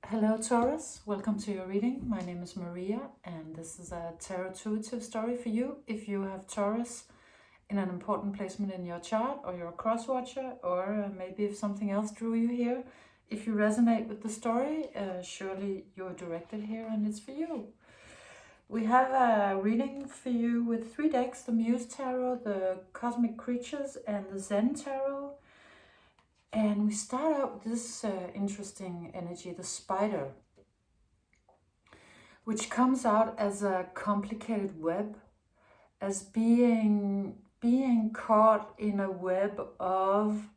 Hello Taurus, welcome to your reading. My name is Maria and this is a tarot intuitive story for you if you have Taurus in an important placement in your chart, or you're a cross watcher, or maybe if something else drew you here. If you resonate with the story, surely you're directed here and it's for you. We have a reading for you with 3 decks: the Muse Tarot, the Cosmic Creatures, and the Zen Tarot. And we start out with this interesting energy, the spider, which comes out as a complicated web, as being caught in a web of,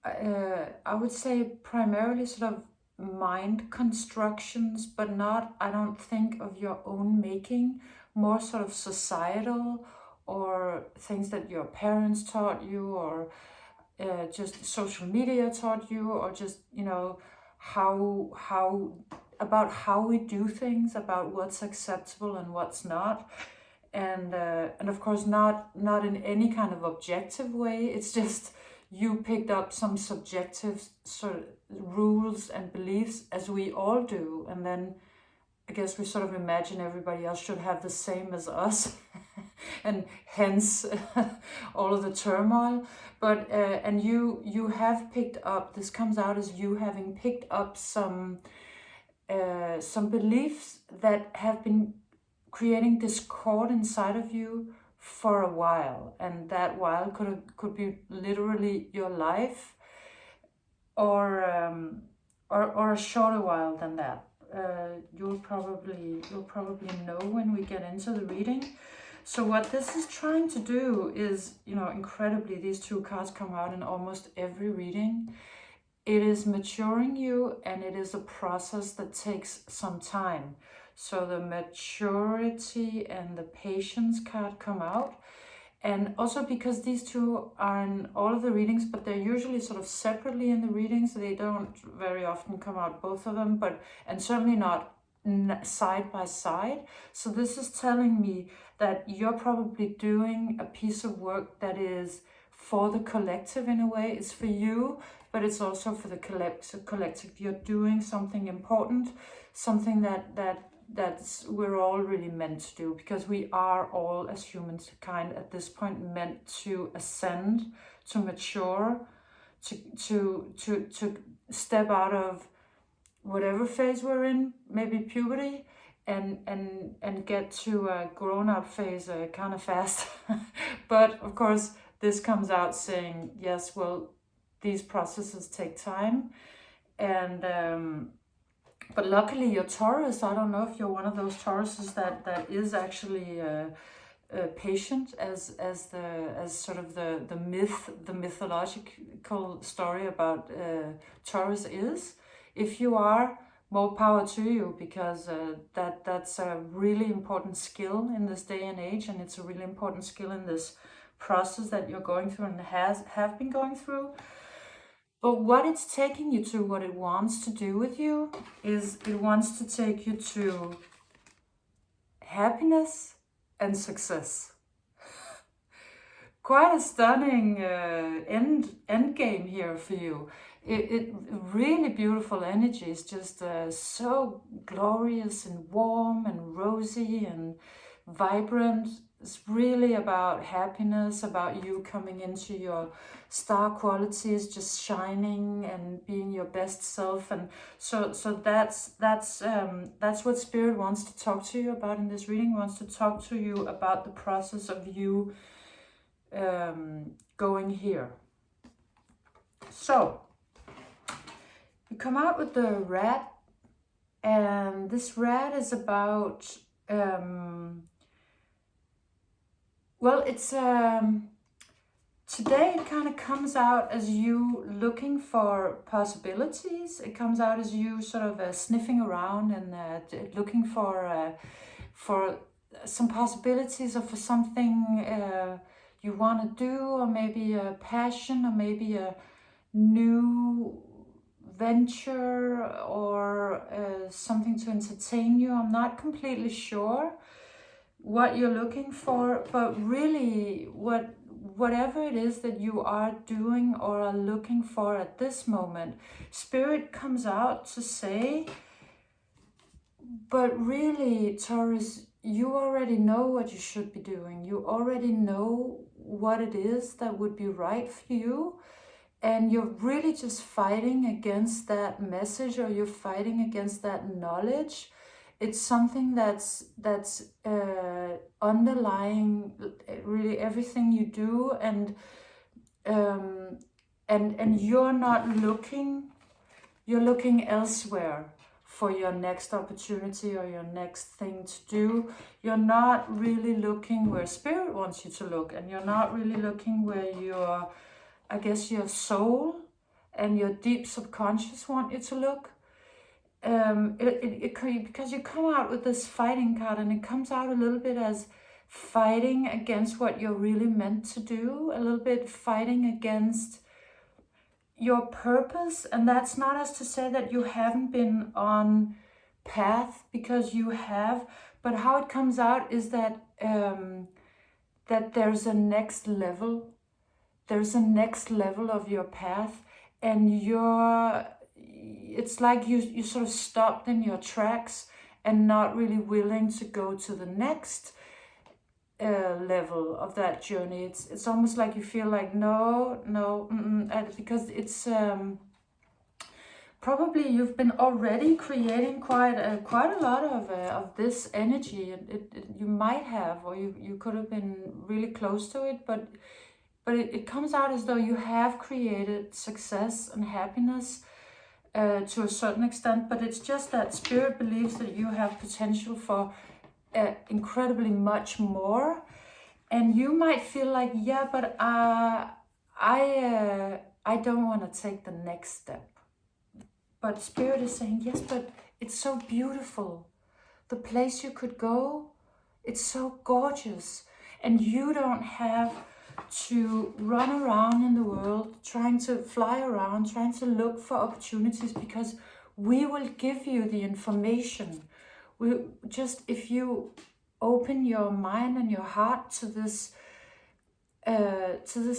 I would say, primarily sort of mind constructions, but not, I don't think, of your own making, more sort of societal, or things that your parents taught you, or just social media taught you, or just, you know, how about how we do things, about what's acceptable and what's not, and of course not in any kind of objective way. It's just you picked up some subjective sort of rules and beliefs, as we all do, and then I guess we sort of imagine everybody else should have the same as us, and hence all of the turmoil. But and you have picked up. This comes out as you having picked up some beliefs that have been creating discord inside of you for a while, and that while could be literally your life, or a shorter while than that. You'll probably know when we get into the reading. So what this is trying to do is, you know, incredibly, these 2 cards come out in almost every reading. It is maturing you, and it is a process that takes some time. So the maturity and the patience card come out. And also because these 2 are in all of the readings, but they're usually sort of separately in the readings. They don't very often come out, both of them, and certainly not side by side. So this is telling me that you're probably doing a piece of work that is for the collective in a way. It's for you, but it's also for the collective. You're doing something important, something that's we're all really meant to do, because we are all, as humankind at this point, meant to ascend, to mature, to step out of whatever phase we're in, maybe puberty, and get to a grown-up phase kind of fast. But of course this comes out saying, yes, well, these processes take time, and but luckily you're Taurus. I don't know if you're one of those Tauruses that is actually patient, as sort of the mythological story about Taurus is. If you are, more power to you, because that's a really important skill in this day and age, and it's a really important skill in this process that you're going through and have been going through. But what it's taking you to, what it wants to do with you, is it wants to take you to happiness and success. Quite a stunning end game here for you. It really beautiful energy. It's just so glorious and warm and rosy and vibrant. It's really about happiness, about you coming into your star qualities, just shining and being your best self. And so that's what Spirit wants to talk to you about in this reading. Wants to talk to you about the process of you going here. So you come out with the rat, and this rat is about well, it's today it kind of comes out as you looking for possibilities. It comes out as you sort of sniffing around and looking for some possibilities, or for something you want to do, or maybe a passion, or maybe a new venture, or something to entertain you. I'm not completely sure what you're looking for, but really what whatever it is that you are doing or are looking for at this moment, Spirit comes out to say, but really, Taurus, you already know what you should be doing. You already know what it is that would be right for you. And you're really just fighting against that message, or you're fighting against that knowledge. It's something that's underlying really everything you do, and you're not looking. You're looking elsewhere for your next opportunity or your next thing to do. You're not really looking where Spirit wants you to look, and you're not really looking where your, I guess, your soul and your deep subconscious want you to look. Because you come out with this fighting card, and it comes out a little bit as fighting against what you're really meant to do, a little bit fighting against your purpose. And that's not as to say that you haven't been on path, because you have, but how it comes out is that that there's a next level. There's a next level of your path, and it's like you sort of stopped in your tracks and not really willing to go to the next level of that journey. It's almost like you feel like no, because it's probably you've been already creating quite a lot of this energy, and you might have, or you could have been really close to it, but it comes out as though you have created success and happiness to a certain extent, but it's just that Spirit believes that you have potential for incredibly much more. And you might feel like, yeah, but I don't want to take the next step. But Spirit is saying, yes, but it's so beautiful. The place you could go, it's so gorgeous. And you don't have to run around in the world, trying to fly around, trying to look for opportunities, because we will give you the information. We just, if you open your mind and your heart to this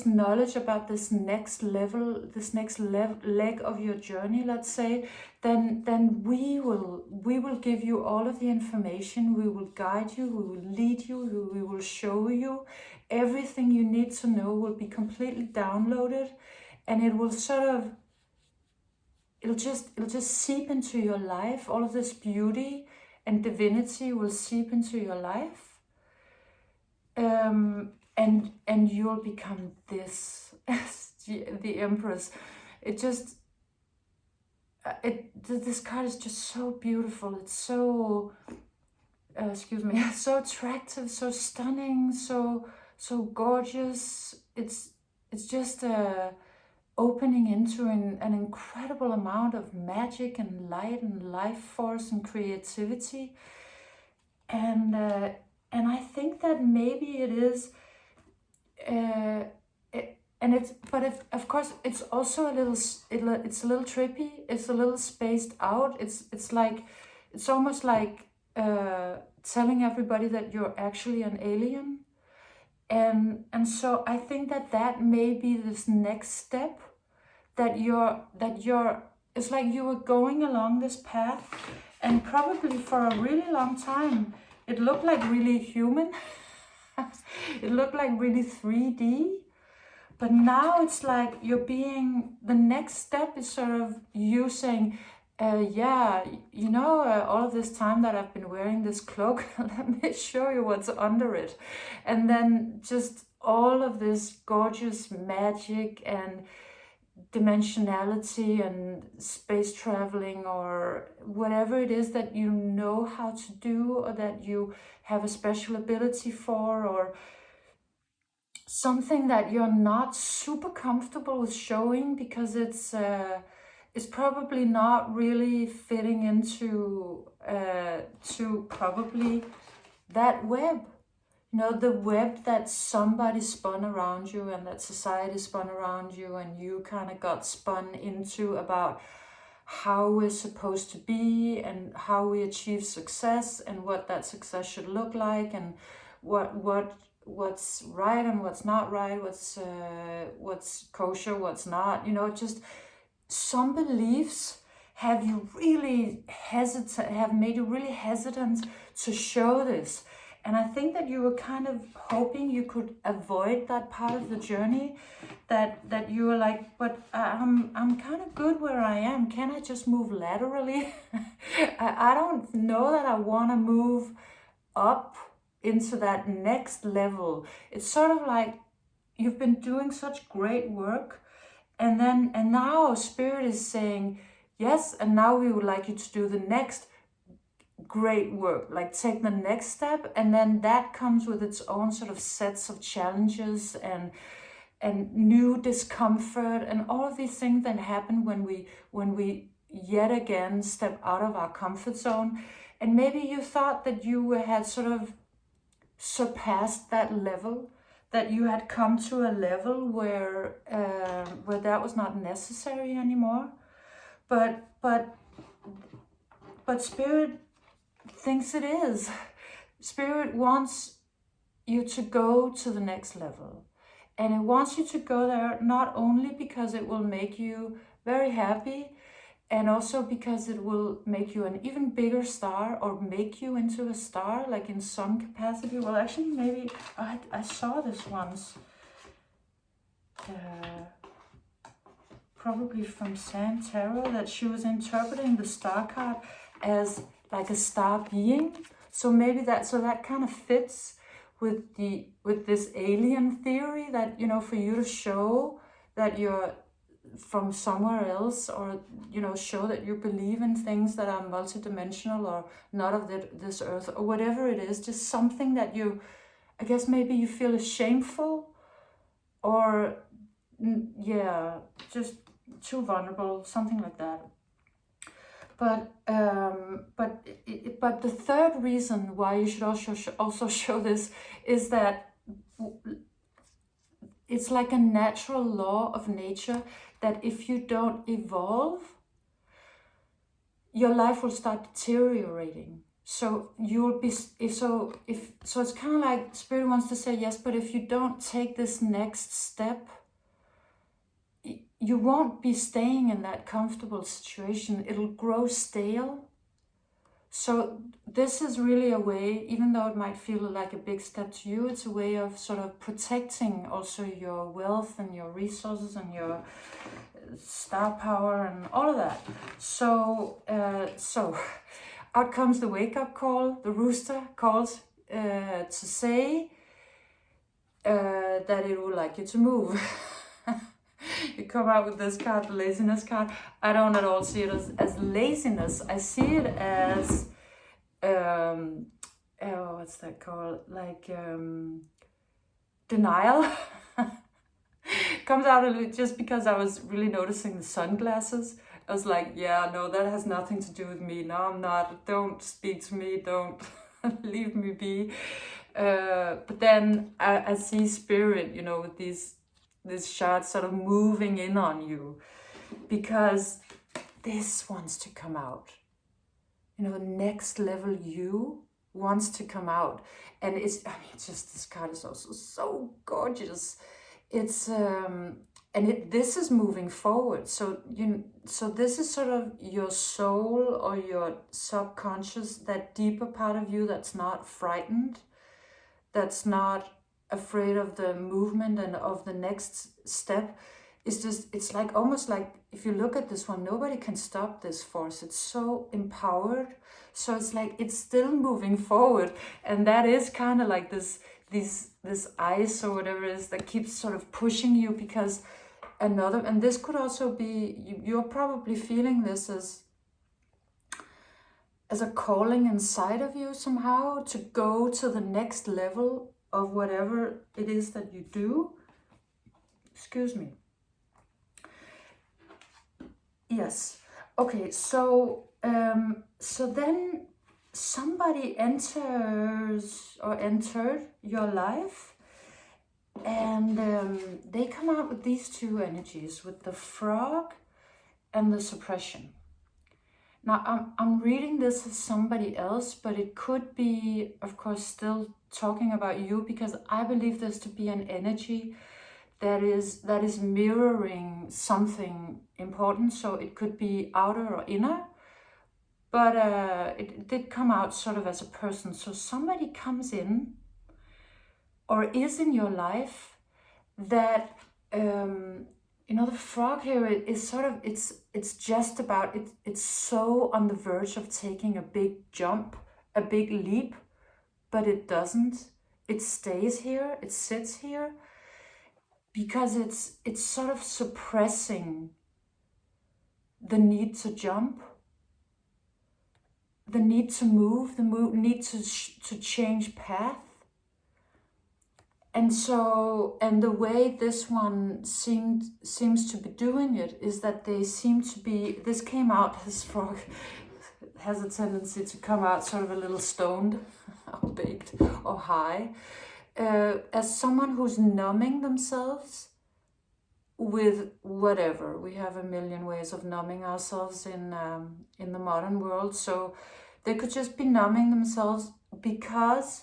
knowledge about this next level, this next leg of your journey, let's say, then we will give you all of the information. We will guide you, we will lead you, we will show you everything you need to know. Will be completely downloaded, and it will sort of, it'll just seep into your life. All of this beauty and divinity will seep into your life, and you'll become this the Empress. This card is just so beautiful. It's so so attractive, so stunning, so gorgeous. It's just opening into an incredible amount of magic and light and life force and creativity, and I think that maybe it is, of course it's also it's a little trippy. It's a little spaced out. It's almost like telling everybody that you're actually an alien, and so I think that may be this next step, that you're it's like you were going along this path, and probably for a really long time it looked like really human. It looked like really 3D, but now it's like the next step is sort of you saying, yeah, all of this time that I've been wearing this cloak, let me show you what's under it. And then just all of this gorgeous magic and dimensionality and space traveling, or whatever it is that you know how to do, or that you have a special ability for, or something that you're not super comfortable with showing, because it's probably not really fitting into to probably that web. The web that somebody spun around you, and that society spun around you, and you kind of got spun into, about how we're supposed to be, and how we achieve success, and what that success should look like, and what what's right and what's not right, what's kosher, what's not, you know, just some beliefs have made you really hesitant to show this. And I think that you were kind of hoping you could avoid that part of the journey, that you were like, but I'm kind of good where I am. Can I just move laterally? I don't know that I want to move up into that next level. It's sort of like you've been doing such great work, and now Spirit is saying yes, and now we would like you to do the next great work, like take the next step, and then that comes with its own sort of sets of challenges and new discomfort and all of these things that happen when we yet again step out of our comfort zone. And maybe you thought that you had sort of surpassed that level, that you had come to a level where that was not necessary anymore. But Spirit thinks it is. Spirit wants you to go to the next level. And it wants you to go there not only because it will make you very happy, and also because it will make you an even bigger star, or make you into a star, like in some capacity. Well, actually, maybe I saw this once, probably from Sam Tarot, that she was interpreting the star card as like a star being. So maybe that kind of fits with this alien theory, that, you know, for you to show that you're from somewhere else, or, you know, show that you believe in things that are multidimensional or not of this earth, or whatever it is, just something that you, I guess maybe you feel shameful, or just too vulnerable, something like that. But the third reason why you should also show this is that it's like a natural law of nature that if you don't evolve, your life will start deteriorating. So you'll be it's kind of like Spirit wants to say yes, but if you don't take this next step, you won't be staying in that comfortable situation. It'll grow stale. So this is really a way, even though it might feel like a big step to you, it's a way of sort of protecting also your wealth and your resources and your star power and all of that. So out comes the wake-up call. The rooster calls to say that it would like you to move. You come out with this card, the laziness card. I don't at all see it as laziness. I see it as, what's that called? Like denial. Comes out just because I was really noticing the sunglasses. I was like, yeah, no, that has nothing to do with me. No, I'm not. Don't speak to me. Don't leave me be. But then I see Spirit, you know, with this shard sort of moving in on you, because this wants to come out. You know, next level you wants to come out. And it's, I mean, just this card is also so gorgeous. It's this is moving forward. So this is sort of your soul or your subconscious, that deeper part of you that's not frightened, that's not afraid of the movement and of the next step. It's like almost like, if you look at this one, nobody can stop this force. It's so empowered. So it's like it's still moving forward, and that is kind of like this ice or whatever it is that keeps sort of pushing you, because and this could also be, you're probably feeling this as a calling inside of you somehow to go to the next level of whatever it is that you do. Excuse me. Yes. Okay, so then somebody entered your life, and they come out with these two energies, with the frog and the suppression. Now, I'm reading this as somebody else, but it could be, of course, still talking about you, because I believe this to be an energy that is mirroring something important. So it could be outer or inner, but it did come out sort of as a person. So somebody comes in or is in your life that the frog here is sort of, it's just about it. It's so on the verge of taking a big jump, a big leap, but it doesn't. It stays here. It sits here because it's sort of suppressing the need to jump, the need to move, the need to change path. And so, and the way this one seems to be doing it is that they seem to be, this came out, this frog has a tendency to come out sort of a little stoned or baked or high, as someone who's numbing themselves with whatever. We have a million ways of numbing ourselves in the modern world. So they could just be numbing themselves because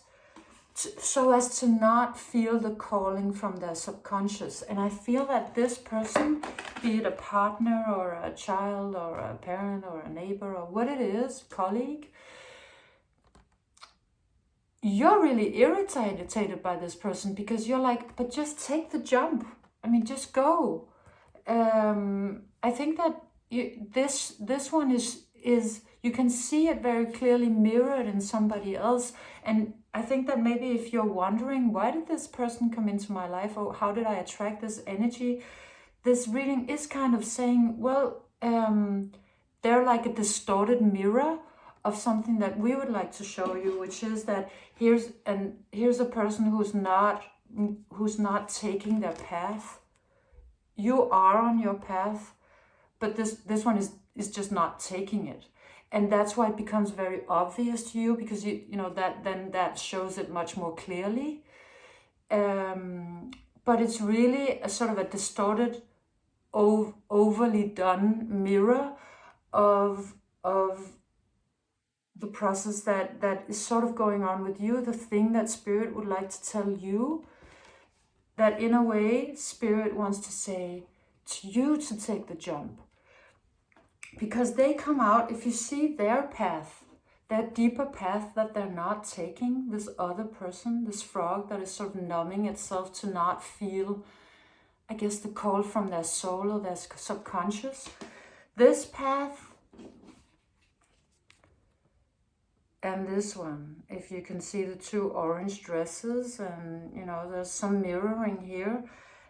so as to not feel the calling from their subconscious. And I feel that this person, be it a partner or a child or a parent or a neighbor or what it is, colleague, you're really irritated by this person because you're like, but just take the jump. I mean, just go. I think that this one is you can see it very clearly mirrored in somebody else. And I think that maybe if you're wondering, why did this person come into my life, or how did I attract this energy? This reading is kind of saying, well, they're like a distorted mirror of something that we would like to show you, which is that here's a person who's not taking their path. You are on your path, but this one is just not taking it. And that's why it becomes very obvious to you, because that shows it much more clearly. But it's really a sort of a distorted, overly done mirror of the process that is sort of going on with you, the thing that Spirit would like to tell you, that in a way Spirit wants to say to you to take the jump. Because they come out, if you see their path, their deeper path that they're not taking, this other person, this frog that is sort of numbing itself to not feel, I guess, the call from their soul or their subconscious. This path and this one, if you can see the two orange dresses, and there's some mirroring here.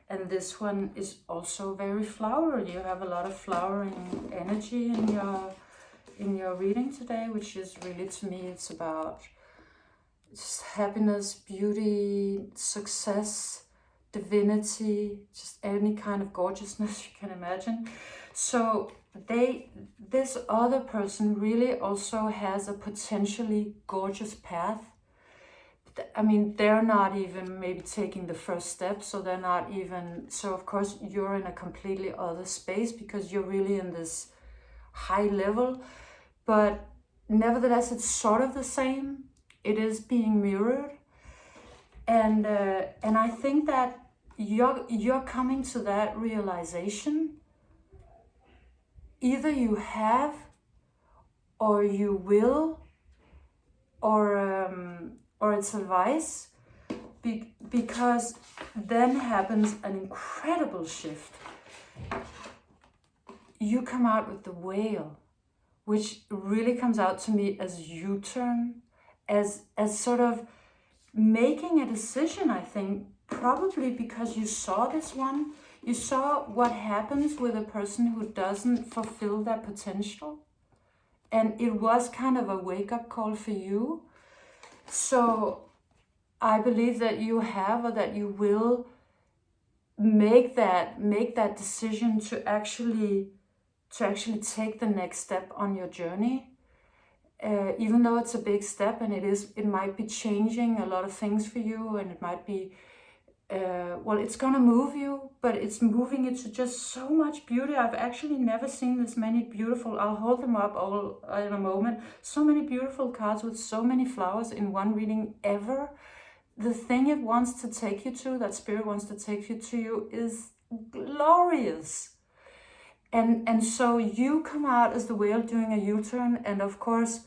And this one is also very flowery. You have a lot of flowering energy in your reading today, which is really, to me, it's about just happiness, beauty, success, divinity, just any kind of gorgeousness you can imagine. So this other person really also has a potentially gorgeous path. I mean, they're not even maybe taking the first step, so they're not even, so of course you're in a completely other space because you're really in this high level, but nevertheless it's sort of the same. It is being mirrored, and I think that you're coming to that realization. Either you have, or you will, or it's advice, because then happens an incredible shift. You come out with the whale, which really comes out to me as U-turn, as sort of making a decision, I think, probably because you saw this one. You saw what happens with a person who doesn't fulfill their potential. And it was kind of a wake-up call for you. So I believe that you have, or that you will make that decision to actually take the next step on your journey. Even though it's a big step, and it might be changing a lot of things for you, and it might be well, it's gonna move you, but it's moving you to just so much beauty. I've actually never seen this many beautiful, I'll hold them up all in a moment, so many beautiful cards with so many flowers in one reading ever. The thing it wants to take you to, that spirit wants to take you to you, is glorious. And so you come out as the whale doing a U-turn, and of course,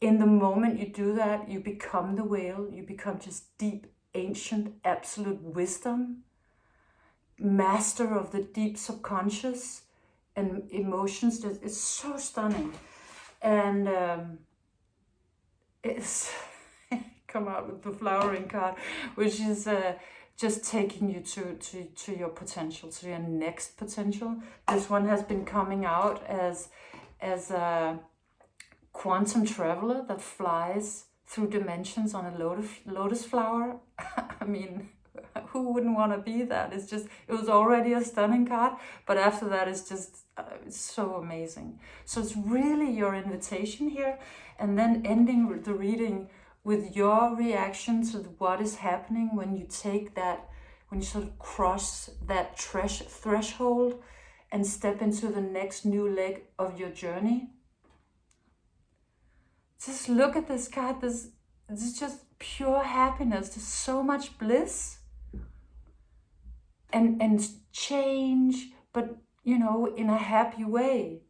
in the moment you do that, you become the whale, you become just deep, ancient, absolute wisdom, master of the deep subconscious and emotions. It's so stunning. And it's come out with the flowering card, which is just taking you to your potential, to your next potential. This one has been coming out as a quantum traveler that flies through dimensions on a lotus flower. I mean, who wouldn't want to be that? It's just, it was already a stunning card, but after that it's just it's so amazing. So it's really your invitation here, and then ending the reading with your reaction to what is happening when you take that, when you sort of cross that threshold and step into the next new leg of your journey. Just look at this card. This is just pure happiness. There's so much bliss and change, but you know, in a happy way.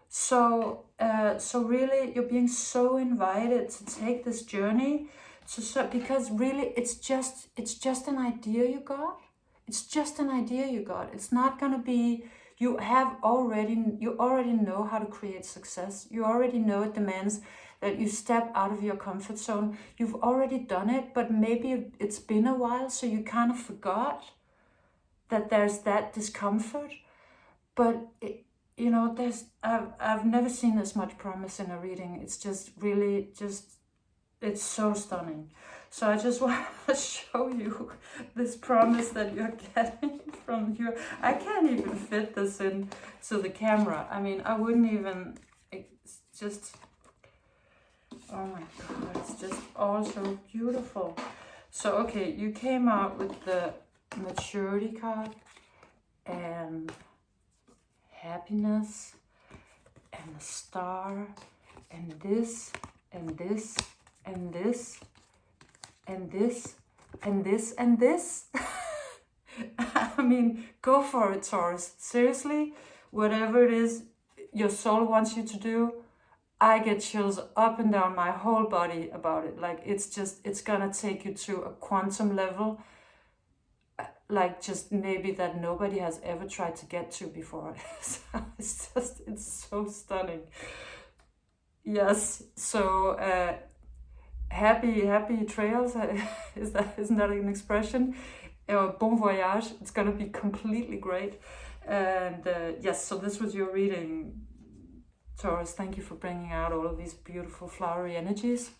So really, you're being so invited to take this journey, because really, it's just an idea you got. It's just an idea you got. It's not gonna be. You already know how to create success. You already know it demands that you step out of your comfort zone. You've already done it, but maybe it's been a while, so you kind of forgot that there's that discomfort. But you know, I've never seen this much promise in a reading. It's just really it's so stunning. So I just want to show you this promise that you're getting from your. I can't even fit this in to the camera. I mean, I wouldn't even. It's just. Oh my God! It's just all so beautiful. So okay, you came out with the maturity card and happiness and the star and this and this and this and this and this and this. I mean, go for it, Taurus. Seriously, whatever it is your soul wants you to do, I get chills up and down my whole body about it. Like, it's gonna take you to a quantum level, like just maybe that nobody has ever tried to get to before. It's so stunning. Yes, so happy trails. Isn't that an expression? Bon voyage. It's gonna be completely great. And yes, so this was your reading, Taurus. Thank you for bringing out all of these beautiful flowery energies.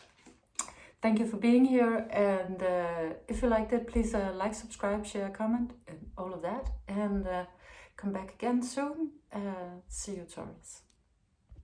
Thank you for being here, and if you liked it, please like, subscribe, share, comment, and all of that, and come back again soon. See you, Taurus.